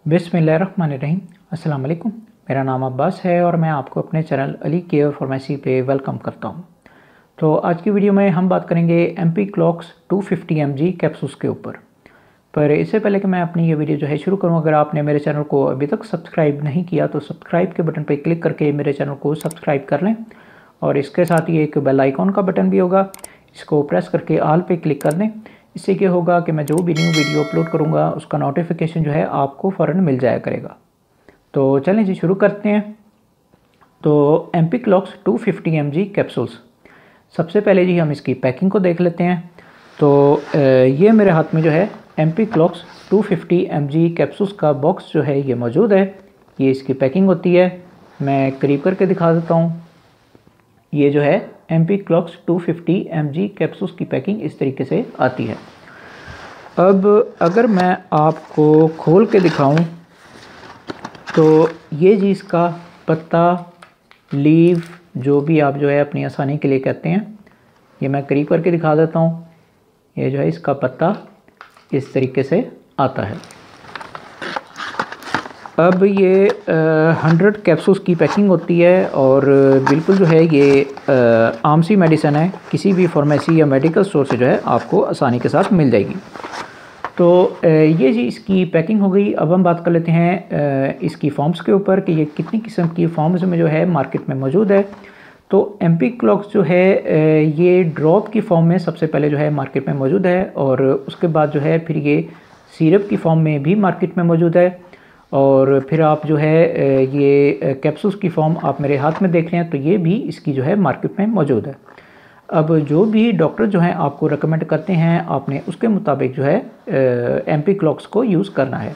बिस्मिल्लाहिर्रहमानिर्रहीम। अस्सलाम वालेकुम। मेरा नाम अब्बास है और मैं आपको अपने चैनल अली केयर फार्मेसी पे वेलकम करता हूँ। तो आज की वीडियो में हम बात करेंगे एम्पीक्लॉक्स 250 mg कैप्सूल्स के ऊपर। पर इससे पहले कि मैं अपनी ये वीडियो जो है शुरू करूँ, अगर आपने मेरे चैनल को अभी तक सब्सक्राइब नहीं किया तो सब्सक्राइब के बटन पर क्लिक करके मेरे चैनल को सब्सक्राइब कर लें। और इसके साथ ही एक बेल आइकॉन का बटन भी होगा, इसको प्रेस करके ऑल पे क्लिक कर दें। इससे क्या होगा कि मैं जो भी न्यू वीडियो अपलोड करूँगा उसका नोटिफिकेशन जो है आपको फ़ौरन मिल जाया करेगा। तो चलें जी शुरू करते हैं। तो एम्पीक्लॉक्स 250 mg कैप्सूल्स, सबसे पहले जी हम इसकी पैकिंग को देख लेते हैं। तो ये मेरे हाथ में जो है एम्पीक्लॉक्स 250 mg कैप्सूल्स का बॉक्स जो है ये मौजूद है। ये इसकी पैकिंग होती है, मैं करीब करके दिखा देता हूँ। ये जो है एम्पीक्लॉक्स 250 mg कैप्सूल्स की पैकिंग इस तरीके से आती है। अब अगर मैं आपको खोल के दिखाऊं तो ये जी इसका पत्ता, लीव, जो भी आप जो है अपनी आसानी के लिए कहते हैं, ये मैं करीब करके दिखा देता हूँ। ये जो है इसका पत्ता इस तरीके से आता है। अब ये 100 कैप्सूल्स की पैकिंग होती है और बिल्कुल जो है ये आम सी मेडिसिन है, किसी भी फार्मेसी या मेडिकल स्टोर से जो है आपको आसानी के साथ मिल जाएगी। तो ये जी इसकी पैकिंग हो गई। अब हम बात कर लेते हैं इसकी फॉर्म्स के ऊपर कि ये कितनी किस्म की फॉर्म्स में जो है मार्केट में मौजूद है। तो एम्पीक्लॉक्स जो है ये ड्रॉप की फॉर्म में सबसे पहले जो है मार्केट में मौजूद है और उसके बाद जो है फिर ये सिरप की फॉर्म में भी मार्केट में मौजूद है और फिर आप जो है ये कैप्सूल्स की फॉर्म आप मेरे हाथ में देख रहे हैं तो ये भी इसकी जो है मार्केट में मौजूद है। अब जो भी डॉक्टर जो हैं आपको रेकमेंड करते हैं आपने उसके मुताबिक जो है एम्पीक्लॉक्स को यूज़ करना है।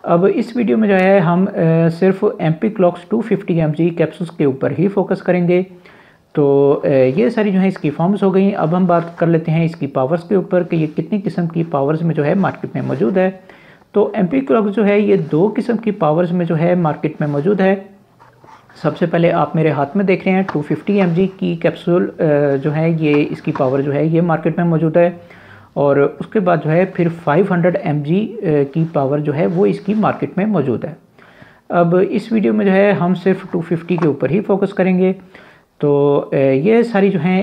अब इस वीडियो में जो है हम सिर्फ एम्पीक्लॉक्स 250 mg कैप्सूल्स के ऊपर ही फोकस करेंगे। तो ये सारी जो है इसकी फॉर्म्स हो गई। अब हम बात कर लेते हैं इसकी पावर्स के ऊपर कि ये कितनी किस्म की पावर्स में जो है मार्केट में मौजूद है। तो एम्पीक्लॉक्स जो है ये 2 किस्म की पावर्स में जो है मार्केट में मौजूद है। सबसे पहले आप मेरे हाथ में देख रहे हैं 250 mg की कैप्सूल जो है ये इसकी पावर जो है ये मार्केट में मौजूद है और उसके बाद जो है फिर 500 mg की पावर जो है वो इसकी मार्केट में मौजूद है। अब इस वीडियो में जो है हम सिर्फ 250 के ऊपर ही फोकस करेंगे। तो ये सारी जो हैं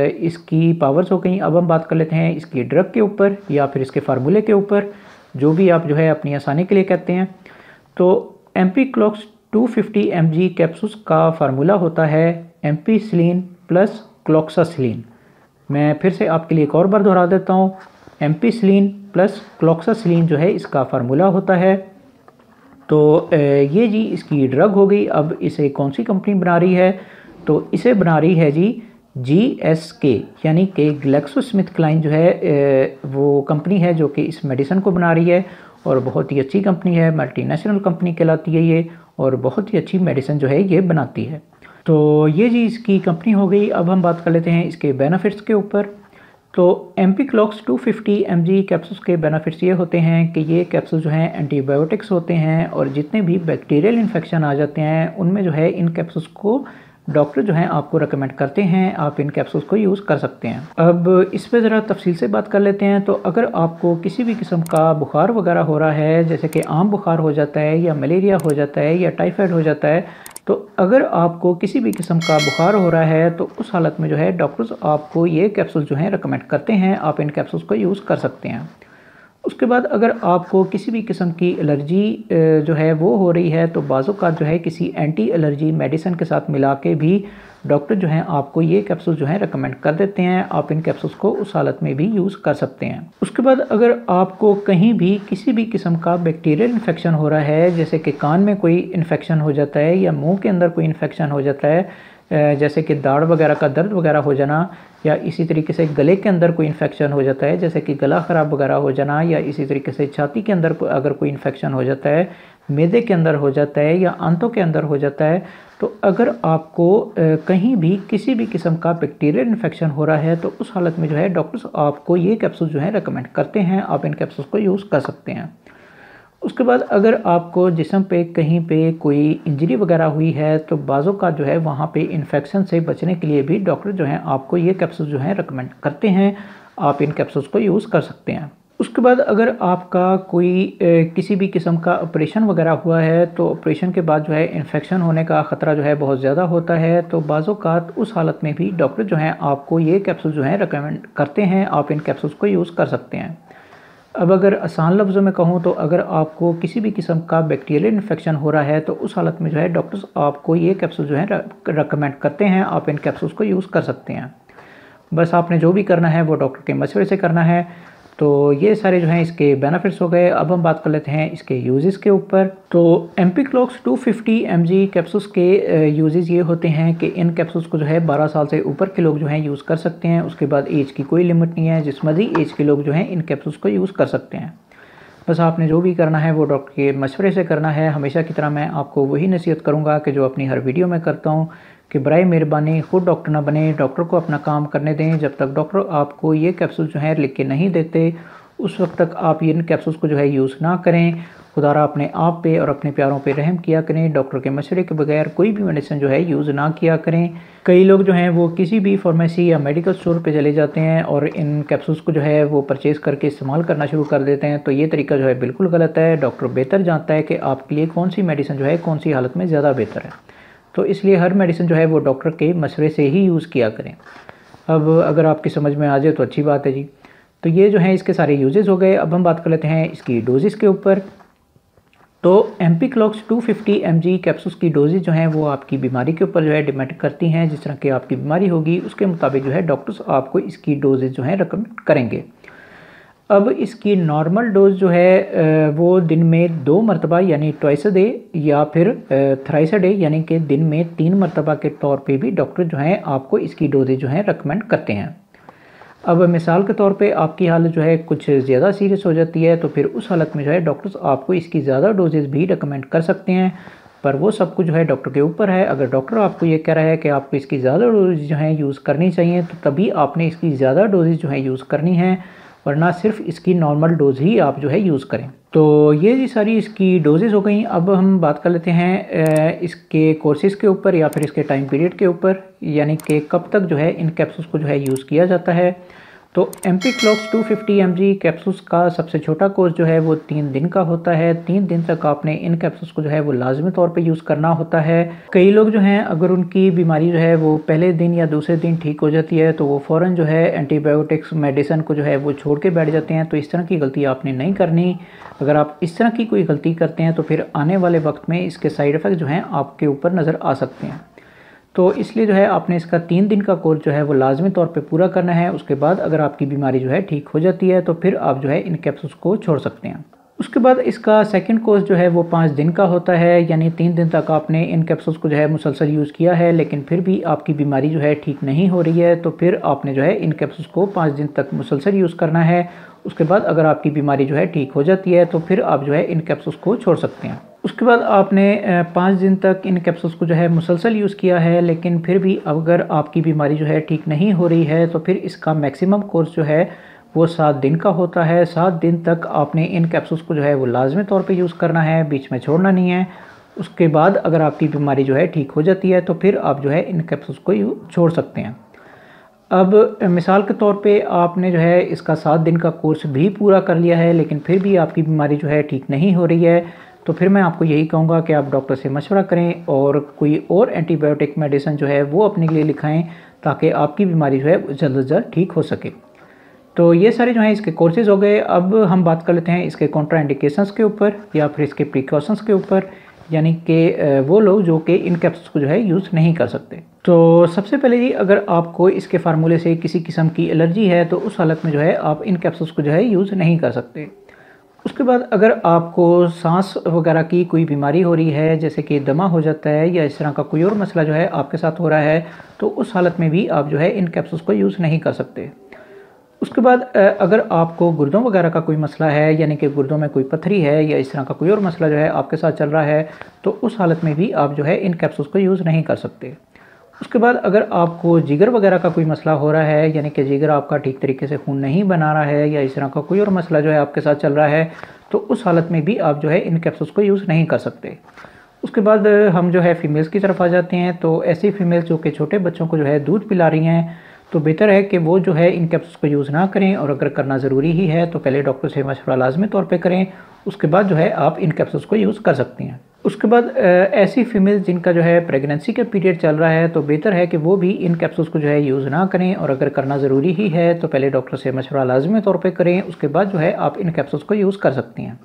इसकी पावर्स हो गई। अब हम बात कर लेते हैं इसकी ड्रग के ऊपर या फिर इसके फार्मूले के ऊपर, जो भी आप जो है अपनी आसानी के लिए कहते हैं। तो एम्पीक्लॉक्स 250 mg कैप्सूल्स का फार्मूला होता है एम्पीसिलिन प्लस क्लॉक्सासिलिन। मैं फिर से आपके लिए एक और बार दोहरा देता हूँ, एम्पीसिलिन प्लस क्लॉक्सासिलिन जो है इसका फार्मूला होता है। तो ये जी इसकी ड्रग हो गई। अब इसे कौन सी कंपनी बना रही है? तो इसे बना रही है जी GSK, यानी कि ग्लैक्सोस्मिथक्लाइन जो है वो कंपनी है जो कि इस मेडिसिन को बना रही है और बहुत ही अच्छी कंपनी है, मल्टीनेशनल कंपनी कहलाती है ये और बहुत ही अच्छी मेडिसिन जो है ये बनाती है। तो ये जी इसकी कंपनी हो गई। अब हम बात कर लेते हैं इसके बेनिफिट्स के ऊपर। तो एम्पीक्लॉक्स 250 mg कैप्सूल्स के बेनिफिट्स ये होते हैं कि ये कैप्सूल जो हैं एंटीबायोटिक्स होते हैं और जितने भी बैक्टीरियल इन्फेक्शन आ जाते हैं उनमें जो है इन कैप्सूल्स को डॉक्टर जो हैं आपको रेकमेंड करते हैं, आप इन कैप्सूल्स को यूज़ कर सकते हैं। अब इस पर ज़रा तफसील से बात कर लेते हैं। तो अगर आपको किसी भी किस्म का बुखार वगैरह हो रहा है, जैसे कि आम बुखार हो जाता है या मलेरिया हो जाता है या टाइफाइड हो जाता है, तो अगर आपको किसी भी किस्म का बुखार हो रहा है तो उस हालत में जो है डॉक्टर्स आपको ये कैप्सूल जो हैं रेकमेंड करते हैं, आप इन कैप्सूल्स को यूज़ कर सकते हैं। उसके बाद अगर आपको किसी भी किस्म की एलर्जी जो है वो हो रही है तो बाज़ों का जो है किसी एंटी एलर्जी मेडिसिन के साथ मिला के भी डॉक्टर जो हैं आपको ये कैप्सूल जो हैं रेकमेंड कर देते हैं, आप इन कैप्सूल्स को उस हालत में भी यूज़ कर सकते हैं। उसके बाद अगर आपको कहीं भी किसी भी किस्म का बैक्टीरियल इन्फेक्शन हो रहा है, जैसे कि कान में कोई इन्फेक्शन हो जाता है या मुंह के अंदर कोई इन्फेक्शन हो जाता है, जैसे कि दाढ़ वगैरह का दर्द वगैरह हो जाना, या इसी तरीके से गले के अंदर कोई इन्फेक्शन हो जाता है जैसे कि गला ख़राब वगैरह हो जाना, या इसी तरीके से छाती के अंदर अगर कोई इन्फेक्शन हो जाता है, मैदे के अंदर हो जाता है या आंतों के अंदर हो जाता है, तो अगर आपको कहीं भी किसी भी किस्म का बैक्टीरियल इन्फेक्शन हो रहा है तो उस हालत में जो है डॉक्टर्स आपको ये कैप्सूल जो है रेकमेंड करते हैं, आप इन कैप्सूल्स को यूज़ कर सकते हैं। उसके बाद अगर आपको जिस्म पे कहीं पे कोई इंजरी वगैरह हुई है तो बाज़ों का जो है वहाँ पे इन्फेक्शन से बचने के लिए भी डॉक्टर जो हैं आपको ये कैप्सूल जो हैं रेकमेंड करते हैं, आप इन कैप्सूल्स को यूज़ कर सकते हैं। उसके बाद अगर आपका कोई किसी भी किस्म का ऑपरेशन वगैरह हुआ है तो ऑपरेशन के बाद जो है इन्फेक्शन होने का ख़तरा जो है बहुत ज़्यादा होता है, तो बाज़-औक़ात उस हालत में भी डॉक्टर जो हैं आपको ये कैप्सूल जो हैं रिकमेंड करते हैं, आप इन कैप्सूल्स को यूज़ कर सकते हैं। अब अगर आसान लफ्ज़ों में कहूँ तो अगर आपको किसी भी किस्म का बैक्टीरियल इन्फेक्शन हो रहा है तो उस हालत में जो है डॉक्टर्स आपको ये कैप्सूल जो है रिकमेंड करते हैं, आप इन कैप्सूल्स को यूज़ कर सकते हैं। बस आपने जो भी करना है वो डॉक्टर के मशवरे से करना है। तो ये सारे जो हैं इसके बेनिफिट्स हो गए। अब हम बात कर लेते हैं इसके यूजेस के ऊपर। तो एम्पिक्लॉक्स 250 mg कैप्सूल्स के यूजेस ये होते हैं कि इन कैप्सूल्स को जो है 12 साल से ऊपर के लोग जो हैं यूज़ कर सकते हैं। उसके बाद एज की कोई लिमिट नहीं है, जिस मर्जी एज के लोग जो हैं इन कैप्सूल्स को यूज़ कर सकते हैं। बस आपने जो भी करना है वो डॉक्टर के मशवरे से करना है। हमेशा की तरह मैं आपको वही नसीहत करूँगा कि जो अपनी हर वीडियो में करता हूँ कि बराए मेहरबानी खुद डॉक्टर ना बने, डॉक्टर को अपना काम करने दें। जब तक डॉक्टर आपको ये कैप्सूल जो है लिख के नहीं देते उस वक्त तक आप इन कैप्सूल्स को जो है यूज़ ना करें। खुदारा अपने आप पे और अपने प्यारों पे रहम किया करें। डॉक्टर के मशवरे के बगैर कोई भी मेडिसिन जो है यूज़ ना किया करें। कई लोग जो हैं वो किसी भी फार्मेसी या मेडिकल स्टोर पे चले जाते हैं और इन कैप्सूल्स को जो है वो परचेज़ करके इस्तेमाल करना शुरू कर देते हैं, तो ये तरीका जो है बिल्कुल गलत है। डॉक्टर बेहतर जानता है कि आपके लिए कौन सी मेडिसिन जो है कौन सी हालत में ज़्यादा बेहतर है, तो इसलिए हर मेडिसिन जो है वो डॉक्टर के मशवरे से ही यूज़ किया करें। अब अगर आपकी समझ में आ जाए तो अच्छी बात है जी। तो ये जो है इसके सारे यूजेस हो गए। अब हम बात कर लेते हैं इसकी डोजेस के ऊपर। तो एम्पिक्लॉक्स 250 mg कैप्सूल्स की डोजेज जो हैं वो आपकी बीमारी के ऊपर जो है डिपेंड करती हैं। जिस तरह की आपकी बीमारी होगी उसके मुताबिक जो है डॉक्टर्स आपको इसकी डोजेज जो है रिकमेंड करेंगे। अब इसकी नॉर्मल डोज जो है वो दिन में 2 मरतबा यानी ट्वाइस अ डे या फिर थ्राइस अ डे यानी कि दिन में 3 मरतबा के तौर पे भी डॉक्टर जो हैं आपको इसकी डोजेज जो है रिकमेंड करते हैं। अब मिसाल के तौर पे आपकी हालत जो है कुछ ज़्यादा सीरियस हो जाती है तो फिर उस हालत में जो है डॉक्टर्स आपको इसकी ज़्यादा डोजेज़ भी रिकमेंड कर सकते हैं, पर वो सब कुछ जो है डॉक्टर के ऊपर है। अगर डॉक्टर आपको ये कह रहा है कि आपको इसकी ज़्यादा डोजेज जो है यूज़ करनी चाहिए तो तभी आपने इसकी ज़्यादा डोजेज जो है यूज़ करनी है, वरना सिर्फ इसकी नॉर्मल डोज ही आप जो है यूज़ करें। तो ये जी सारी इसकी डोजेज़ हो गई। अब हम बात कर लेते हैं इसके कोर्सेज़ के ऊपर या फिर इसके टाइम पीरियड के ऊपर, यानी कि कब तक जो है इन कैप्सूल्स को जो है यूज़ किया जाता है। तो एम्पिक्लॉक्स 250 mg कैप्सूल्स का सबसे छोटा कोर्स जो है वो 3 दिन का होता है। 3 दिन तक आपने इन कैप्सूल्स को जो है वो लाजमी तौर पे यूज़ करना होता है। कई लोग जो हैं अगर उनकी बीमारी जो है वो पहले दिन या दूसरे दिन ठीक हो जाती है तो वो फ़ौरन जो है एंटीबायोटिक्स मेडिसिन को जो है वो छोड़ के बैठ जाते हैं, तो इस तरह की गलती आपने नहीं करनी। अगर आप इस तरह की कोई गलती करते हैं तो फिर आने वाले वक्त में इसके साइड इफ़ेक्ट जो हैं आपके ऊपर नज़र आ सकते हैं। तो इसलिए जो है आपने इसका 3 दिन का कोर्स जो है वो लाजमी तौर पे पूरा करना है। उसके बाद अगर आपकी बीमारी जो है ठीक हो जाती है तो फिर आप जो है इन कैप्सूल्स को छोड़ सकते हैं। उसके बाद इसका सेकंड कोर्स जो है वो 5 दिन का होता है, यानी 3 दिन तक आपने इन कैप्सूल्स को जो है मुसलसल यूज़ किया है लेकिन फिर भी आपकी बीमारी जो है ठीक नहीं हो रही है, तो फिर आपने जो है इन कैप्सूल्स को 5 दिन तक मुसलसल यूज़ करना है। उसके बाद अगर आपकी बीमारी जो है ठीक हो जाती है तो फिर आप जो है इन कैप्सूल्स को छोड़ सकते हैं। उसके बाद आपने 5 दिन तक इन कैप्सूल्स को जो है मुसलसल यूज़ किया है लेकिन फिर भी अगर आपकी बीमारी जो है ठीक नहीं हो रही है तो फिर इसका मैक्सिमम कोर्स जो है वो 7 दिन का होता है। 7 दिन तक आपने इन कैप्सूल्स को जो है वो लाजमी तौर पे यूज़ करना है, बीच में छोड़ना नहीं है। उसके बाद अगर आपकी बीमारी जो है ठीक हो जाती है तो फिर आप जो है इन कैप्सूल्स को छोड़ सकते हैं। अब मिसाल के तौर पे आपने जो है इसका 7 दिन का कोर्स भी पूरा कर लिया है लेकिन फिर भी आपकी बीमारी जो है ठीक नहीं हो रही है, तो फिर मैं आपको यही कहूँगा कि आप डॉक्टर से मशवरा करें और कोई और एंटीबायोटिक मेडिसिन जो है वो अपने लिए लिखाएं ताकि आपकी बीमारी जो है जल्द से जल्द ठीक हो सके। तो ये सारे जो हैं इसके कोर्सेज़ हो गए। अब हम बात कर लेते हैं इसके कॉन्ट्राइंडिकेशंस के ऊपर या फिर इसके प्रिकॉशंस के ऊपर, यानी कि वो लोग जो कि इन कैप्सूल्स को जो है यूज़ नहीं कर सकते। तो सबसे पहले जी अगर आपको इसके फार्मूले से किसी किस्म की एलर्जी है तो उस हालत में जो है आप इन कैप्सूल्स को जो है यूज़ नहीं कर सकते। उसके बाद अगर आपको सांस वगैरह की कोई बीमारी हो रही है, जैसे कि दमा हो जाता है या इस तरह का कोई और मसला जो है आपके साथ हो रहा है, तो उस हालत में भी आप जो है इन कैप्सूल्स को यूज़ नहीं कर सकते। उसके बाद अगर आपको गुर्दों वगैरह का कोई मसला है, यानी कि गुर्दों में कोई पथरी है या इस तरह का कोई और मसला जो है आपके साथ चल रहा है, तो उस हालत में भी आप जो है इन कैप्सूल्स को यूज़ नहीं कर सकते। उसके बाद अगर आपको जिगर वगैरह का कोई मसला हो रहा है, यानी कि जिगर आपका ठीक तरीके से खून नहीं बना रहा है या इस तरह का कोई और मसला जो है आपके साथ चल रहा है, तो उस हालत में भी आप जो है इन कैप्सूल्स को यूज़ नहीं कर सकते। उसके बाद हम जो है फीमेल्स की तरफ आ जाते हैं। तो ऐसी फीमेल्स जो कि छोटे बच्चों को जो है दूध पिला रही हैं, तो बेहतर है कि वो जो है इन कैप्सूल्स को यूज़ ना करें, और अगर करना ज़रूरी ही है तो पहले डॉक्टर से मशवरा लाजमी तौर पे करें, उसके बाद जो है आप इन कैप्सूल्स को यूज़ कर सकती हैं। उसके बाद ऐसी फीमेल जिनका जो है प्रेगनेंसी का पीरियड चल रहा है तो बेहतर है कि वो भी इन कैप्सूल्स को जो है यूज़ ना करें, और अगर करना ज़रूरी ही है तो पहले डॉक्टर से मशवरा लाजमी तौर पे करें, उसके बाद जो है आप इन कैप्सूल्स को यूज़ कर सकती हैं।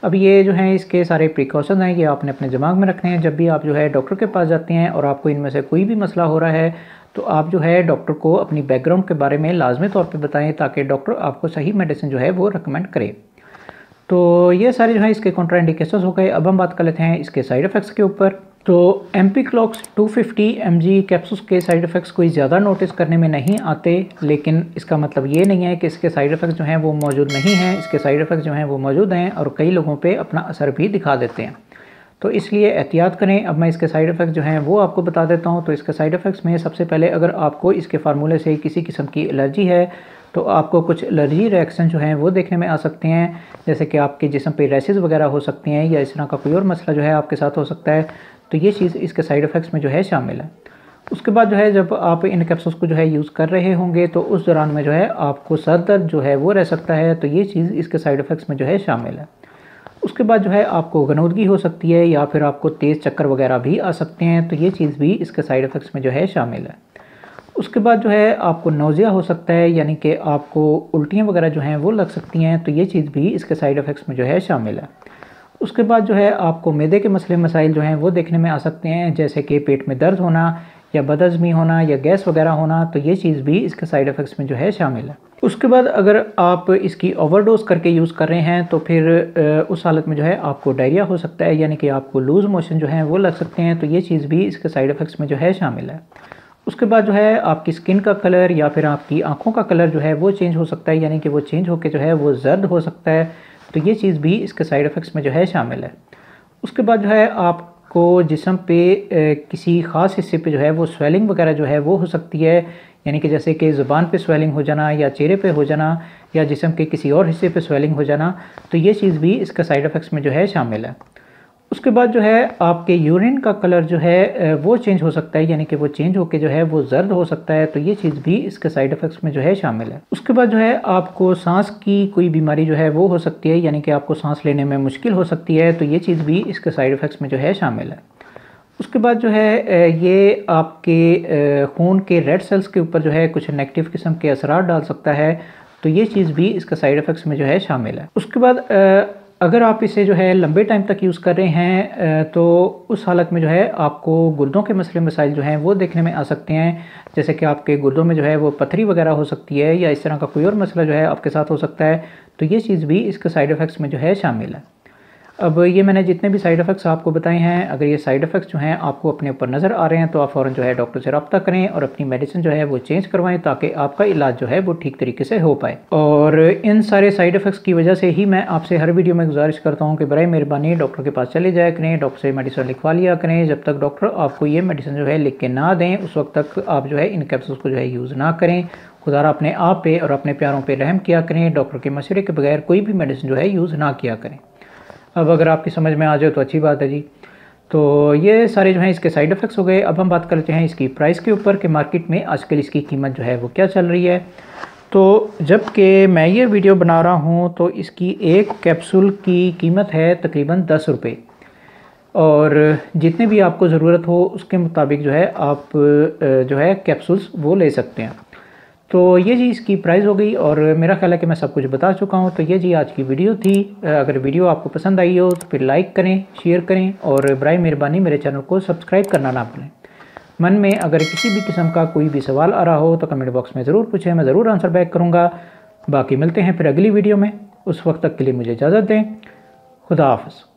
अब ये जो हैं इसके सारे प्रिकॉशन हैं, ये आपने अपने दिमाग में रखने हैं। जब भी आप जो है डॉक्टर के पास जाते हैं और आपको इनमें से कोई भी मसला हो रहा है तो आप जो है डॉक्टर को अपनी बैकग्राउंड के बारे में लाजमी तौर पे बताएं, ताकि डॉक्टर आपको सही मेडिसिन जो है वो रिकमेंड करे। तो ये सारे जो है इसके कॉन्ट्राइंडिकेशंस हो गए। अब हम बात कर लेते हैं इसके साइड इफ़ेक्ट्स के ऊपर। तो एम्पिक्लॉक्स 250 mg कैप्सूल्स के साइड इफ़ेक्ट्स कोई ज़्यादा नोटिस करने में नहीं आते, लेकिन इसका मतलब ये नहीं है कि इसके साइड इफ़ेक्ट्स जो हैं वो मौजूद नहीं हैं। इसके साइड इफ़ेक्ट्स जो हैं वो मौजूद हैं और कई लोगों पे अपना असर भी दिखा देते हैं, तो इसलिए एहतियात करें। अब मैं इसके साइड इफ़ेक्ट्स जो हैं वो आपको बता देता हूँ। तो इसके साइड इफ़ेक्ट्स में सबसे पहले, अगर आपको इसके फार्मूले से किसी किस्म की एलर्जी है तो आपको कुछ एलर्जी रिएक्शन जो हैं वो देखने में आ सकते हैं, जैसे कि आपके जिस्म पे रैशेस वगैरह हो सकते हैं, या इस तरह का कोई और मसला जो है आपके साथ हो सकता है। तो ये चीज़ इसके साइड इफ़ेक्ट्स में जो है शामिल है। उसके बाद जो है जब आप इन कैप्सूल्स को जो है यूज़ कर रहे होंगे तो उस दौरान में जो है आपको सर दर्द जो है वो रह सकता है, तो ये चीज़ इसके साइड इफ़ेक्ट्स में जो है शामिल है। उसके बाद जो है आपको गनौदगी हो सकती है, या फिर आपको तेज़ चक्कर वगैरह भी आ सकते हैं, तो ये चीज़ भी इसके साइड इफ़ेक्ट्स में जो है शामिल है। उसके बाद जो है आपको नौजिया हो सकता है, यानी कि आपको उल्टियाँ वगैरह जो हैं वो लग सकती हैं, तो ये चीज़ भी इसके साइड इफ़ेक्ट्स में जो है शामिल है। उसके बाद जो है आपको मैदे के मसले मसाइल जो हैं वो देखने में आ सकते हैं, जैसे कि पेट में दर्द होना या बदहज़मी होना या गैस वगैरह होना, तो ये चीज़ भी इसके साइड इफ़ेक्ट्स में जो है शामिल है। उसके बाद अगर आप इसकी ओवरडोज करके यूज़ कर रहे हैं तो फिर उस हालत में जो है आपको डायरिया हो सकता है, यानी कि आपको लूज़ मोशन जो है वो लग सकते हैं, तो ये चीज़ भी इसके साइड इफ़ेक्ट्स में जो है शामिल है। उसके बाद जो है आपकी स्किन का कलर या फिर आपकी आँखों का कलर जो है वो चेंज हो सकता है, यानी कि वो चेंज होकर जो है वो जर्द हो सकता है, तो ये चीज़ भी इसके साइड इफ़ेक्ट्स में जो है शामिल है। उसके बाद जो है आपको जिस्म पे किसी ख़ास हिस्से पे जो है वो स्वेलिंग वगैरह जो है वो हो सकती है, यानी कि जैसे कि ज़ुबान पे स्वेलिंग हो जाना, या चेहरे पे हो जाना, या जिस्म के किसी और हिस्से पे स्वेलिंग हो जाना, तो ये चीज़ भी इसके साइड इफ़ेक्ट्स में जो है शामिल है। उसके बाद जो है आपके यूरिन का कलर जो है वो चेंज हो सकता है, यानी कि वो चेंज होकर जो है वो जर्द हो सकता है, तो ये चीज़ भी इसके साइड इफ़ेक्ट्स में जो है शामिल है। उसके बाद जो है आपको सांस की कोई बीमारी जो है वो हो सकती है, यानी कि आपको सांस लेने में मुश्किल हो सकती है, तो ये चीज़ भी इसके साइड इफ़ेक्ट्स में जो है शामिल है। उसके बाद जो है ये आपके खून के रेड सेल्स के ऊपर जो है कुछ नेगेटिव किस्म के असरार डाल सकता है, तो ये चीज़ भी इसके साइड इफ़ेक्ट्स में जो है शामिल है। उसके बाद अगर आप इसे जो है लंबे टाइम तक यूज़ कर रहे हैं तो उस हालत में जो है आपको गुर्दों के मसले मसाइल जो हैं वो देखने में आ सकते हैं, जैसे कि आपके गुर्दों में जो है वो पथरी वगैरह हो सकती है, या इस तरह का कोई और मसला जो है आपके साथ हो सकता है, तो ये चीज़ भी इसके साइड इफ़ेक्ट्स में जो है शामिल है। अब ये मैंने जितने भी साइड इफ़ेक्ट्स आपको बताए हैं, अगर ये साइड इफ़ेक्ट्स जो हैं आपको अपने ऊपर नज़र आ रहे हैं तो आप फ़ौरन जो है डॉक्टर से रब्ता करें और अपनी मेडिसिन जो है वो चेंज करवाएं, ताकि आपका इलाज जो है वो ठीक तरीके से हो पाए। और इन सारे साइड इफ़ेक्ट्स की वजह से ही मैं आपसे हर वीडियो में गुजारिश करता हूँ कि बराए मेहरबानी डॉक्टर के पास चले जाया करें, डॉक्टर से मेडिसिन लिखवा लिया करें। जब तक डॉक्टर आपको ये मेडिसिन जो है लिख के ना दें उस वक्त तक आप जो है इन कैप्सूल्स को जो है यूज़ ना करें। खुदा अपने आप पे और अपने प्यारों पे रहम किया करें, डॉक्टर के मशवरे के बगैर कोई भी मेडिसिन जो है यूज़ ना किया करें। अब अगर आपकी समझ में आ जाए तो अच्छी बात है जी। तो ये सारे जो हैं इसके साइड इफ़ेक्ट्स हो गए। अब हम बात करते हैं इसकी प्राइस के ऊपर कि मार्केट में आजकल इसकी कीमत जो है वो क्या चल रही है। तो जबकि मैं ये वीडियो बना रहा हूँ तो इसकी एक कैप्सूल की कीमत है तकरीबन 10 रुपये, और जितने भी आपको ज़रूरत हो उसके मुताबिक जो है आप जो है कैप्सूल्स वो ले सकते हैं। तो ये जी इसकी प्राइस हो गई, और मेरा ख्याल है कि मैं सब कुछ बता चुका हूँ। तो ये जी आज की वीडियो थी। अगर वीडियो आपको पसंद आई हो तो फिर लाइक करें, शेयर करें, और बराए मेहरबानी मेरे चैनल को सब्सक्राइब करना ना भूलें। मन में अगर किसी भी किस्म का कोई भी सवाल आ रहा हो तो कमेंट बॉक्स में ज़रूर पूछें, मैं ज़रूर आंसर बैक करूँगा। बाकी मिलते हैं फिर अगली वीडियो में, उस वक्त तक के लिए मुझे इजाज़त दें। खुदा हाफ़िज़।